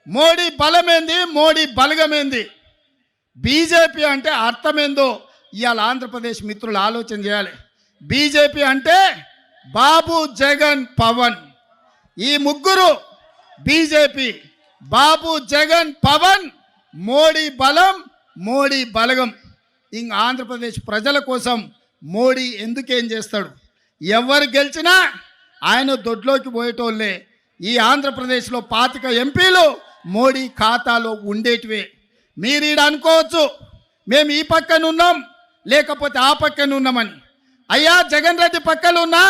Modi బలమేంది, Modi బలగమేంది, BJP అంటే అర్థమేందో ఇవాళ ఆంధ్రప్రదేశ్ మిత్రులు ఆలోచన చేయాలి. బీజేపీ అంటే బాబు, జగన్, పవన్. ఈ ముగ్గురు బీజేపీ. బాబు, జగన్, పవన్, మోడీ బలం, మోడీ బలగం. ఇంక ఆంధ్రప్రదేశ్ ప్రజల కోసం మోడీ ఎందుకేం చేస్తాడు? ఎవరు గెలిచినా ఆయన దొడ్లోకి పోయేటోళ్ళే. ఈ ఆంధ్రప్రదేశ్లో 25 ఎంపీలు మోడీ ఖాతాలో ఉండేటివే. మీరు ఈడ అనుకోవచ్చు మేము ఈ పక్కన ఉన్నాం లేకపోతే ఆ పక్కన ఉన్నామని. అయ్యా, జగన్ రెడ్డి పక్కన ఉన్నా,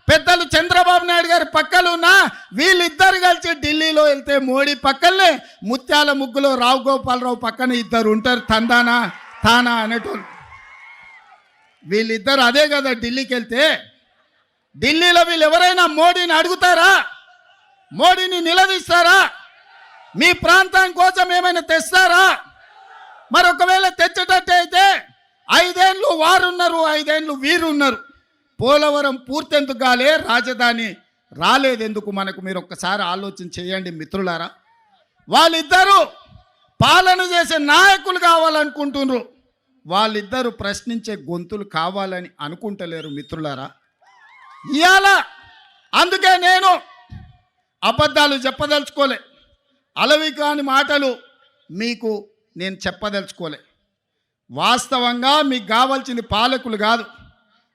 పెద్దలు చంద్రబాబు నాయుడు గారి పక్కన ఉన్నా, వీళ్ళిద్దరు కలిసి ఢిల్లీలో వెళ్తే మోడీ పక్కనే ముత్యాల ముగ్గులో రావు గోపాలరావు పక్కన ఇద్దరు ఉంటారు, తందానా తానా అనేటోళ్ళు. వీళ్ళిద్దరు అదే కదా ఢిల్లీకి వెళ్తే. ఢిల్లీలో వీళ్ళు ఎవరైనా మోడీని అడుగుతారా? మోడీని నిలదీస్తారా? మీ ప్రాంతం కోసం ఏమైనా తెస్తారా? మరి ఒకవేళ తెచ్చేటట్టు అయితే 5 ఏళ్ళు వారున్నారు, 5 ఏళ్ళు వీరున్నారు. పోలవరం పూర్తెందుకు కాలే, రాజధాని రాలేదెందుకు మనకు? మీరు ఒక్కసారి ఆలోచన చేయండి మిత్రులారా. వాళ్ళిద్దరూ పాలన చేసే నాయకులు కావాలనుకుంటున్నారు, వాళ్ళిద్దరూ ప్రశ్నించే గొంతులు కావాలని అనుకుంటలేరు మిత్రులారా. ఇవాళ అందుకే నేను అబద్ధాలు చెప్పదలుచుకోలే, అలవి కాని మాటలు మీకు నేను చెప్పదలుచుకోలే. వాస్తవంగా మీకు కావాల్సింది పాలకులు కాదు,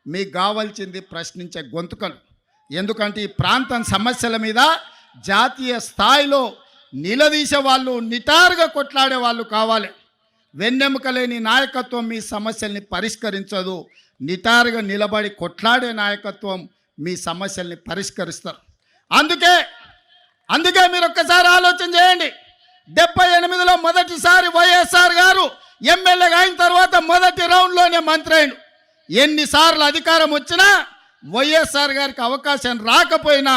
మీకు కావాల్సింది ప్రశ్నించే గొంతుకలు. ఎందుకంటే ఈ ప్రాంతం సమస్యల మీద జాతీయ స్థాయిలో నిలదీసే వాళ్ళు, నిటారుగా కొట్లాడే వాళ్ళు కావాలి. వెన్నెముక లేని నాయకత్వం మీ సమస్యల్ని పరిష్కరించదు. నిటారుగా నిలబడి కొట్లాడే నాయకత్వం మీ సమస్యల్ని పరిష్కరిస్తారు. అందుకే మీరు ఒక్కసారి ఆలోచన చేయండి. 78లో మొదటిసారి వైఎస్ఆర్ గారు ఎమ్మెల్యేగా అయిన తర్వాత మొదటి రౌండ్లోనే మంత్రి అయిండు. ఎన్నిసార్లు అధికారం వచ్చినా వైఎస్ఆర్ గారికి అవకాశం రాకపోయినా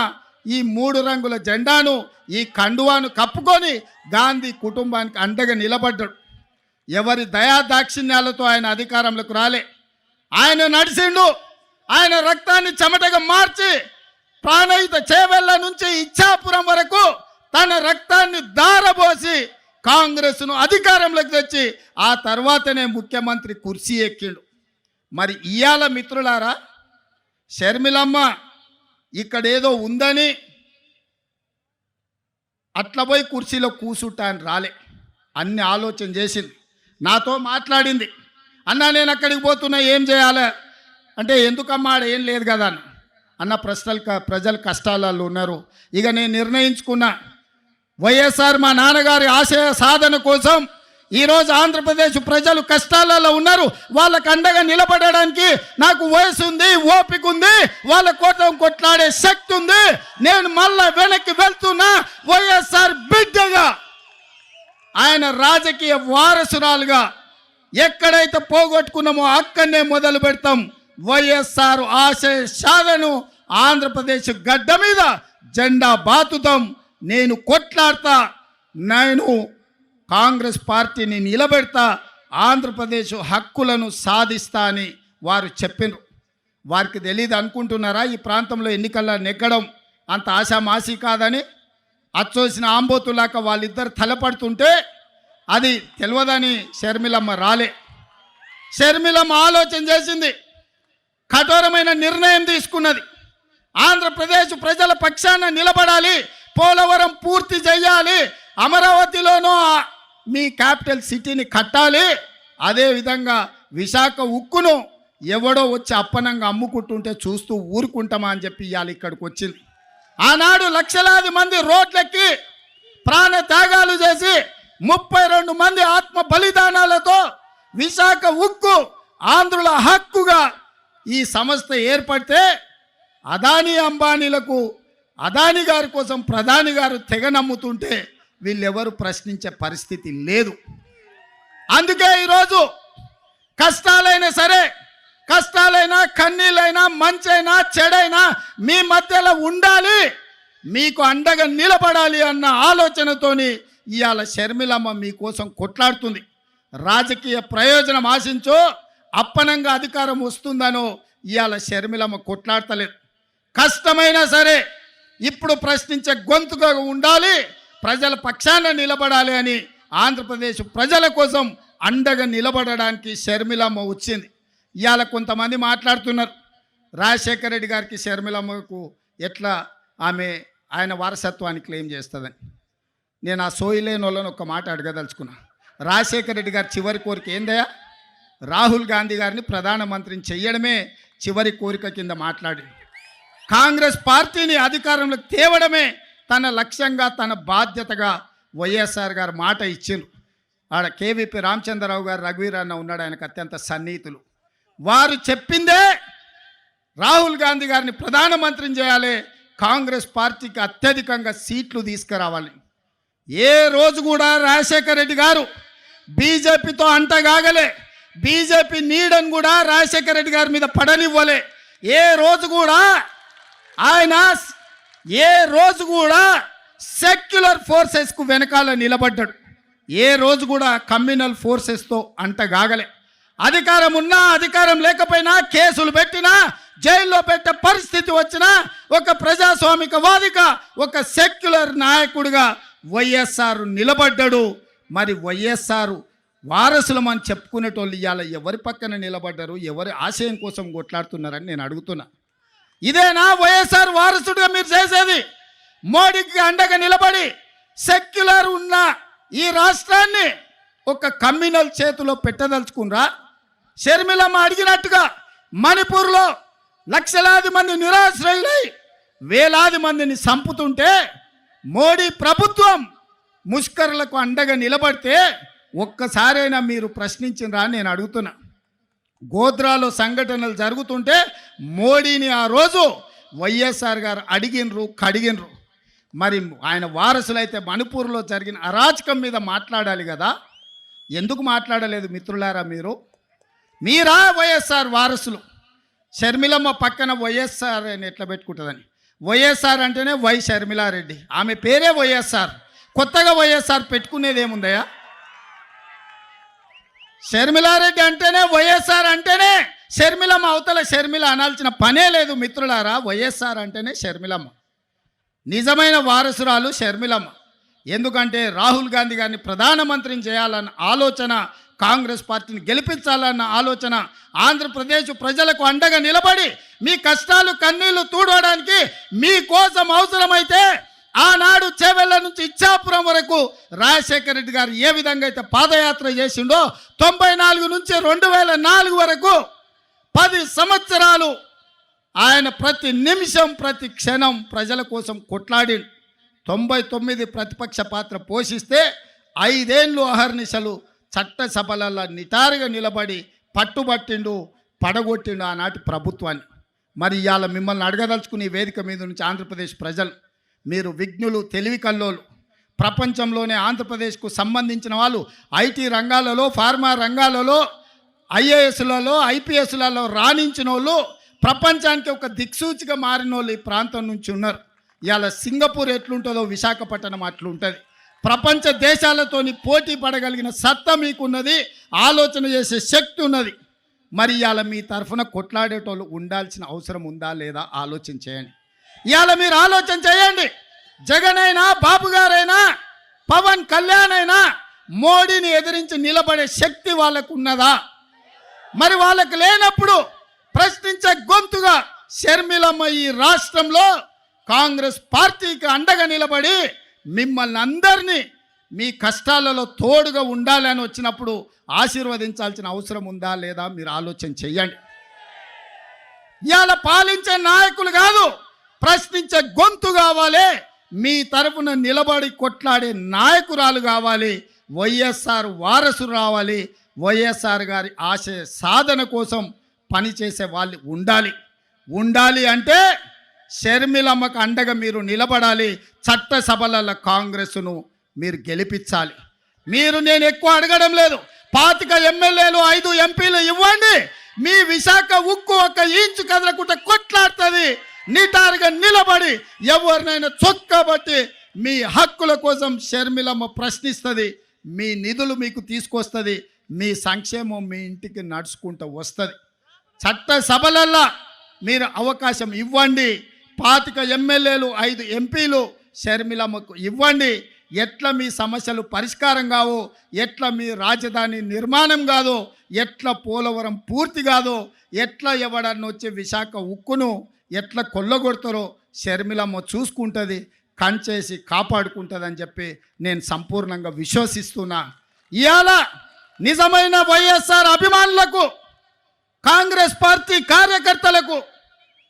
ఈ 3 రంగుల జెండాను, ఈ కండువాను కప్పుకొని గాంధీ కుటుంబానికి అండగా నిలబడ్డాడు. ఎవరి దయాదాక్షిణ్యాలతో ఆయన అధికారంలోకి రాలే. ఆయన నడిచిండు. ఆయన రక్తాన్ని చెమటగా మార్చి ప్రాణహిత చేవెళ్ళ నుంచి ఇచ్చాపురం వరకు తన రక్తాన్ని దారబోసి కాంగ్రెస్ను అధికారంలోకి తెచ్చి ఆ తర్వాతనే ముఖ్యమంత్రి కుర్చీ ఎక్కిండు. మరి ఇయాల మిత్రులారా, షర్మిలమ్మ ఇక్కడ ఏదో ఉందని అట్లా పోయి కుర్చీలో కూసుంటా అని రాలే. అన్ని ఆలోచన చేసింది, నాతో మాట్లాడింది. అన్నా నేను అక్కడికి పోతున్నా, ఏం చేయాలి అంటే, ఎందుకమ్మా ఆడ ఏం లేదు కదా అన్న ప్రజలు కష్టాలలో ఉన్నారు. ఇక నేను నిర్ణయించుకున్నా, వైఎస్ఆర్ మా నాన్నగారి ఆశయ సాధన కోసం ఈరోజు ఆంధ్రప్రదేశ్ ప్రజలు కష్టాలలో ఉన్నారు. వాళ్ళకు అండగా నిలబడడానికి నాకు వయసు ఉంది, ఓపిక ఉంది, వాళ్ళ కోసం కొట్లాడే శక్తి ఉంది. నేను మళ్ళా వెనక్కి వెళ్తున్నా, వైఎస్ఆర్ బిడ్డగా, ఆయన రాజకీయ వారసురాలుగా. ఎక్కడైతే పోగొట్టుకున్నామో అక్కడనే మొదలు పెడతాం. వైఎస్ఆర్ ఆశయ సాధను ఆంధ్రప్రదేశ్ గడ్డ మీద జెండా బాతుతాం. నేను కొట్లాడతా, నేను కాంగ్రెస్ పార్టీని నిలబెడతా, ఆంధ్రప్రదేశ్ హక్కులను సాధిస్తా అని వారు చెప్పినారు. వారికి తెలియదు అనుకుంటున్నారా ఈ ప్రాంతంలో ఎన్నికల్లో నెగ్గడం అంత ఆశామాసి కాదని? అచ్చోసిన ఆంబోతులాక వాళ్ళిద్దరు తలపడుతుంటే అది తెలియదని షర్మిలమ్మ రాలే. షర్మిలమ్మ ఆలోచన చేసింది, కఠోరమైన నిర్ణయం తీసుకున్నది. ఆంధ్రప్రదేశ్ ప్రజల పక్షాన నిలబడాలి, పోలవరం పూర్తి చేయాలి, అమరావతిలోనూ మీ క్యాపిటల్ సిటీని కట్టాలి, అదేవిధంగా విశాఖ ఉక్కును ఎవడో వచ్చి అప్పనంగా అమ్ముకుంటుంటే చూస్తూ ఊరుకుంటామా అని చెప్పి ఇవాళ ఇక్కడికి వచ్చింది. ఆనాడు లక్షలాది మంది రోడ్లెక్కి ప్రాణ త్యాగాలు చేసి 32 మంది ఆత్మ బలిదానాలతో విశాఖ ఉక్కు ఆంధ్రుల హక్కుగా ఈ సంస్థ ఏర్పడితే అదానీ అంబానీలకు, అదానీ గారి కోసం ప్రధాని గారు తెగ నమ్ముతుంటే వీళ్ళెవరు ప్రశ్నించే పరిస్థితి లేదు. అందుకే ఈరోజు కష్టాలైనా సరే, కష్టాలైనా కన్నీళ్ళైనా మంచైనా చెడైనా మీ మధ్యలో ఉండాలి, మీకు అండగా నిలబడాలి అన్న ఆలోచనతోని ఇవాళ షర్మిలమ్మ మీకోసం కొట్లాడుతుంది. రాజకీయ ప్రయోజనం ఆశించో అప్పనంగా అధికారం వస్తుందనో ఇవాళ షర్మిలమ్మ కొట్లాడతలేదు. కష్టమైనా సరే ఇప్పుడు ప్రశ్నించే గొంతుగా ఉండాలి, ప్రజల పక్షాన నిలబడాలి అని ఆంధ్రప్రదేశ్ ప్రజల కోసం అండగా నిలబడడానికి షర్మిలమ్మ వచ్చింది. ఇవాళ కొంతమంది మాట్లాడుతున్నారు, రాజశేఖర రెడ్డి గారికి షర్మిలమ్మకు ఎట్లా ఆయన వారసత్వాన్ని క్లెయిమ్ చేస్తుందని. నేను ఆ సోయిలేని వాళ్ళని ఒక మాట అడగదలుచుకున్నా. రాజశేఖర రెడ్డి గారి చివరి కోరిక ఏందయ్యా? రాహుల్ గాంధీ గారిని ప్రధానమంత్రిని చెయ్యడమే చివరి కోరిక కింద మాట్లాడి కాంగ్రెస్ పార్టీని అధికారంలోకి తేవడమే తన లక్ష్యంగా, తన బాధ్యతగా వైఎస్ఆర్ గారు మాట ఇచ్చిండ్రు. ఆడ కేవీపీ రామచంద్రరావు గారు, రఘువీర్ అన్న ఉన్నాడు, ఆయనకు అత్యంత సన్నిహితులు. వారు చెప్పిందే రాహుల్ గాంధీ గారిని ప్రధానమంత్రిని చేయాలి, కాంగ్రెస్ పార్టీకి అత్యధికంగా సీట్లు తీసుకురావాలి. ఏ రోజు కూడా రాజశేఖర రెడ్డి గారు బీజేపీతో అంటగాగలే, బీజేపీ నీడని కూడా రాజశేఖర రెడ్డి గారి మీద పడనివ్వలే. ఏ రోజు కూడా సెక్యులర్ ఫోర్సెస్కు వెనకాల నిలబడ్డాడు. ఏ రోజు కూడా కమ్యూనల్ ఫోర్సెస్తో అంటగాగలే. అధికారం ఉన్నా అధికారం లేకపోయినా, కేసులు పెట్టినా, జైల్లో పెట్టే పరిస్థితి వచ్చినా, ఒక ప్రజాస్వామికవాదిగా, ఒక సెక్యులర్ నాయకుడిగా వైఎస్ఆర్ నిలబడ్డాడు. మరి వైఎస్ఆర్ వారసులమని చెప్పుకునేటోళ్ళు ఇవాళ ఎవరి పక్కన నిలబడ్డారు, ఎవరి ఆశయం కోసం కొట్లాడుతున్నారని నేను అడుగుతున్నా. ఇదేనా వైఎస్ఆర్ వారసుడిగా మీరు చేసేది? మోడీకి అండగా నిలబడి సెక్యులర్ ఉన్న ఈ రాష్ట్రాన్ని ఒక కమ్యూనల్ చేతిలో పెట్టదలుచుకున్నారా? షర్మిలమ్మ అడిగినట్టుగా మణిపూర్లో లక్షలాది మంది నిరాశ్రయులై వేలాది మందిని చంపుతుంటే మోడీ ప్రభుత్వం ముష్కరులకు అండగా నిలబడితే ఒక్కసారైనా మీరు ప్రశ్నించినరా అని నేను అడుగుతున్నా. గోద్రాలో సంఘటనలు జరుగుతుంటే మోడీని ఆ రోజు వైఎస్ఆర్ గారు అడిగినరు, కడిగినరు. మరి ఆయన వారసులైతే మణిపూర్లో జరిగిన అరాచకం మీద మాట్లాడాలి కదా, ఎందుకు మాట్లాడలేదు మిత్రులారా? మీరా వైఎస్ఆర్ వారసులు? షర్మిలమ్మ పక్కన వైఎస్ఆర్ అని ఎట్లా పెట్టుకుంటుందని. వైఎస్ఆర్ అంటేనే వై షర్మిలారెడ్డి, ఆమె పేరే వైఎస్ఆర్. కొత్తగా వైఎస్ఆర్ పెట్టుకునేది ఏముందయ్యా? షర్మిలారెడ్డి అంటేనే, వైఎస్ఆర్ అంటేనే షర్మిలమ్మ, అవతల షర్మిల అనాల్సిన పనే లేదు మిత్రులారా. వైఎస్ఆర్ అంటేనే షర్మిలమ్మ, నిజమైన వారసురాలు షర్మిలమ్మ. ఎందుకంటే రాహుల్ గాంధీ గారిని ప్రధానమంత్రిని చేయాలన్న ఆలోచన, కాంగ్రెస్ పార్టీని గెలిపించాలన్న ఆలోచన, ఆంధ్రప్రదేశ్ ప్రజలకు అండగా నిలబడి మీ కష్టాలు కన్నీళ్లు తూడవడానికి మీకోసం అవసరమైతే ఆనాడు చేవెళ్ళ నుంచి ఇచ్చాపురం వరకు రాజశేఖర రెడ్డి గారు ఏ విధంగా అయితే పాదయాత్ర చేసిండో 94 నుంచి 2004 వరకు 10 సంవత్సరాలు ఆయన ప్రతి నిమిషం, ప్రతి క్షణం ప్రజల కోసం కొట్లాడి 99 ప్రతిపక్ష పాత్ర పోషిస్తే 5 ఏళ్ళు అహర్నిశలు చట్టసభలలో నిటారుగా నిలబడి పట్టుబట్టిండు, పడగొట్టిండు ఆనాటి ప్రభుత్వాన్ని. మరి ఇవాళ మిమ్మల్ని అడగదలుచుకుని వేదిక మీద నుంచి ఆంధ్రప్రదేశ్ ప్రజలు, మీరు విజ్ఞులు, తెలివి కల్లోలు, ప్రపంచంలోనే ఆంధ్రప్రదేశ్కు సంబంధించిన వాళ్ళు ఐటీ రంగాలలో, ఫార్మా రంగాలలో, ఐఏఎస్లలో, ఐపీఎస్లలో రాణించిన వాళ్ళు, ప్రపంచానికి ఒక దిక్సూచిగా మారిన వాళ్ళు ఈ ప్రాంతం నుంచి ఉన్నారు. ఇవాళ సింగపూర్ ఎట్లుంటుందో విశాఖపట్నం అట్లుంటుంది. ప్రపంచ దేశాలతోని పోటీ పడగలిగిన సత్తా మీకున్నది, ఆలోచన చేసే శక్తి ఉన్నది. మరి ఇవాళ మీ తరఫున కొట్లాడేటోళ్ళు ఉండాల్సిన అవసరం ఉందా లేదా ఆలోచన చేయండి. ఇవాళ మీరు ఆలోచన చేయండి. జగన్ అయినా, బాబు గారైనా, పవన్ కళ్యాణ్ అయినా మోడీని ఎదిరించి నిలబడే శక్తి వాళ్ళకు ఉన్నదా? మరి వాళ్ళకు లేనప్పుడు ప్రశ్నించే గొంతుగా షర్మిలమ్మ ఈ రాష్ట్రంలో కాంగ్రెస్ పార్టీకి అండగా నిలబడి మిమ్మల్ని అందరినీ మీ కష్టాలలో తోడుగా ఉండాలని వచ్చినప్పుడు ఆశీర్వదించాల్సిన అవసరం ఉందా లేదా మీరు ఆలోచన చెయ్యండి. ఇవాళ పాలించే నాయకులు కాదు, ప్రశ్నించే గొంతు కావాలి. మీ తరపున నిలబడి కొట్లాడే నాయకురాలు కావాలి. వైఎస్ఆర్ వారసులు రావాలి. వైఎస్ఆర్ గారి ఆశయ సాధన కోసం పనిచేసే వాళ్ళు ఉండాలి అంటే షర్మిలమ్మకు అండగా మీరు నిలబడాలి. చట్టసభలలో కాంగ్రెస్ను మీరు గెలిపించాలి. నేను ఎక్కువ అడగడం లేదు. 25 ఎమ్మెల్యేలు, 5 ఎంపీలు ఇవ్వండి. మీ విశాఖ ఉక్కు 1 ఇంచు కదలకుండా కొట్లాడుతుంది. నిటారుగా నిలబడి ఎవరినైనా చొక్కబట్టి మీ హక్కుల కోసం షర్మిలమ్మ ప్రశ్నిస్తుంది. మీ నిధులు మీకు తీసుకొస్తుంది. మీ సంక్షేమం మీ ఇంటికి నడుచుకుంటూ వస్తుంది. చట్టసభలల్లో మీరు అవకాశం ఇవ్వండి. 25 ఎమ్మెల్యేలు, 5 ఎంపీలు షర్మిలమ్మకు ఇవ్వండి. ఎట్లా మీ సమస్యలు పరిష్కారం కావో, ఎట్లా మీ రాజధాని నిర్మాణం కాదో, ఎట్లా పోలవరం పూర్తి కాదో, ఎట్లా ఎవడన్నా వచ్చే విశాఖ ఉక్కును ఎట్లా కొల్లగొడతారో షర్మిలమ్మ చూసుకుంటుంది, కంచేసి కాపాడుకుంటుంది అని చెప్పి నేను సంపూర్ణంగా విశ్వసిస్తున్నా. ఇవాళ నిజమైన వైఎస్ఆర్ అభిమానులకు, కాంగ్రెస్ పార్టీ కార్యకర్తలకు,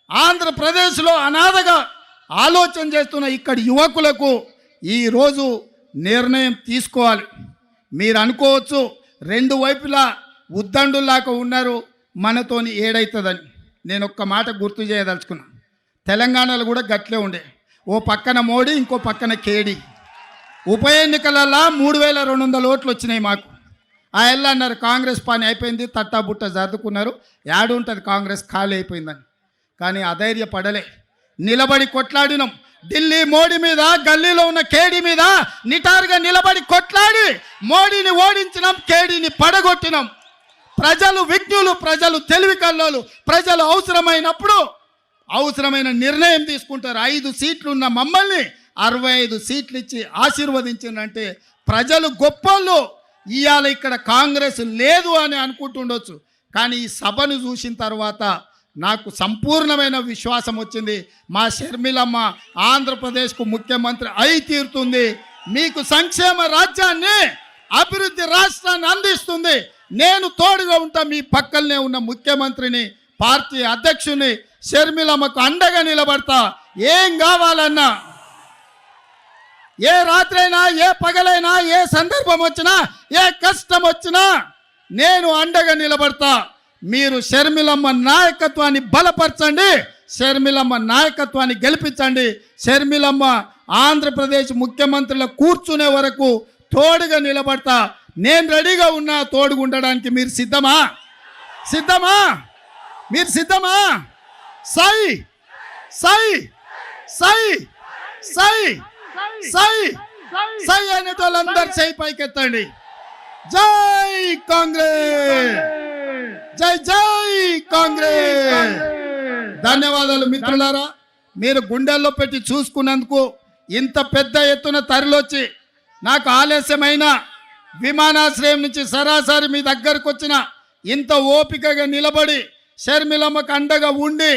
ఆంధ్రప్రదేశ్లో అనాథగా ఆలోచన చేస్తున్న ఇక్కడి యువకులకు ఈరోజు నిర్ణయం తీసుకోవాలి. మీరు అనుకోవచ్చు రెండు వైపులా ఉద్దండులాగా ఉన్నారు, మనతోని ఏడైతుందని. నేను ఒక్క మాట గుర్తు చేయదలుచుకున్నా. తెలంగాణలో కూడా గట్లే ఉండే, ఓ పక్కన మోడీ, ఇంకో పక్కన కేడీ. ఉప ఎన్నికలలో 3200 ఓట్లు వచ్చినాయి మాకు. ఆ ఎల్ల అన్నారు కాంగ్రెస్ పని అయిపోయింది, తట్టాబుట్ట జరుపుకున్నారు, యాడుంటుంది కాంగ్రెస్ ఖాళీ అయిపోయిందని. కానీ అధైర్యపడలే, నిలబడి కొట్లాడినాం. ఢిల్లీ మోడీ మీద, గల్లీలో ఉన్న కేడీ మీద నిటారుగా నిలబడి కొట్లాడి మోడీని ఓడించినాం, కేడీని పడగొట్టినాం. ప్రజలు విజ్ఞులు, ప్రజలు తెలివి కల్లోలు, ప్రజలు అవసరమైనప్పుడు అవసరమైన నిర్ణయం తీసుకుంటారు. 5 సీట్లు ఉన్న మమ్మల్ని 65 సీట్లు ఇచ్చి ఆశీర్వదించిందంటే ప్రజలు గొప్పలు. ఇవాళ ఇక్కడ కాంగ్రెస్ లేదు అని అనుకుంటుండొచ్చు, కానీ ఈ సభను చూసిన తర్వాత నాకు సంపూర్ణమైన విశ్వాసం వచ్చింది. మా షర్మిలమ్మ ఆంధ్రప్రదేశ్కు ముఖ్యమంత్రి అయి తీరుతుంది, మీకు సంక్షేమ రాజ్యాన్ని, అభివృద్ధి రాష్ట్రాన్ని అందిస్తుంది. నేను తోడుగా ఉంటా, మీ పక్కనే ఉన్న ముఖ్యమంత్రిని, పార్టీ అధ్యక్షుని షర్మిలమ్మకు అండగా నిలబడతా. ఏం కావాలన్నా, ఏ రాత్రైనా, ఏ పగలైనా, ఏ సందర్భం వచ్చినా, ఏ కష్టం వచ్చినా నేను అండగా నిలబడతా. మీరు షర్మిలమ్మ నాయకత్వాన్ని బలపరచండి, షర్మిలమ్మ నాయకత్వాన్ని గెలిపించండి. షర్మిలమ్మ ఆంధ్రప్రదేశ్ ముఖ్యమంత్రిలో కూర్చునే వరకు తోడుగా నిలబడతా. నేను రెడీగా ఉన్నా తోడుగా ఉండడానికి. మీరు సిద్ధమా? సిద్ధమా? మీరు సిద్ధమా? సై సై సై సై సై సై అనేటోళ్ళందరూ సై పైకెత్తండి. జై కాంగ్రెస్, జై జై కాంగ్రెస్. ధన్యవాదాలు మిత్రులారా. మీరు గుండెల్లో పెట్టి చూసుకున్నందుకు, ఇంత పెద్ద ఎత్తున తరలొచ్చి, నాకు ఆలస్యమైన విమానాశ్రయం నుంచి సరాసరి మీ దగ్గరకు వచ్చిన, ఇంత ఓపికగా నిలబడి షర్మిలమ్మకు అండగా ఉండి,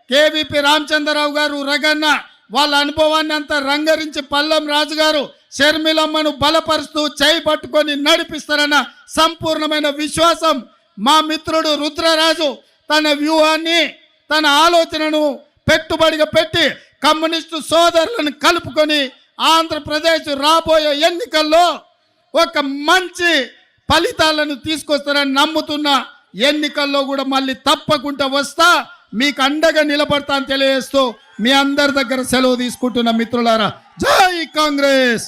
కేవీపీ రామచంద్రరావు గారు, రగన్న వాళ్ళ అనుభవాన్ని అంతా రంగరించి, పల్లం రాజు గారు షర్మిలమ్మను బలపరుస్తూ చేయి పట్టుకొని నడిపిస్తారన్న సంపూర్ణమైన విశ్వాసం. మా మిత్రుడు రుద్రరాజు తన వ్యూహాన్ని, తన ఆలోచనను పెట్టుబడిగా పెట్టి కమ్యూనిస్టు సోదరులను కలుపుకొని ఆంధ్రప్రదేశ్ రాబోయే ఎన్నికల్లో ఒక మంచి ఫలితాలను తీసుకొస్తారని నమ్ముతున్న, ఎన్నికల్లో కూడా మళ్ళీ తప్పకుండా వస్తా, మీకు అండగా నిలబడతా అని తెలియజేస్తూ మీ అందరి దగ్గర సెలవు తీసుకుంటున్న మిత్రులారా. జై కాంగ్రెస్.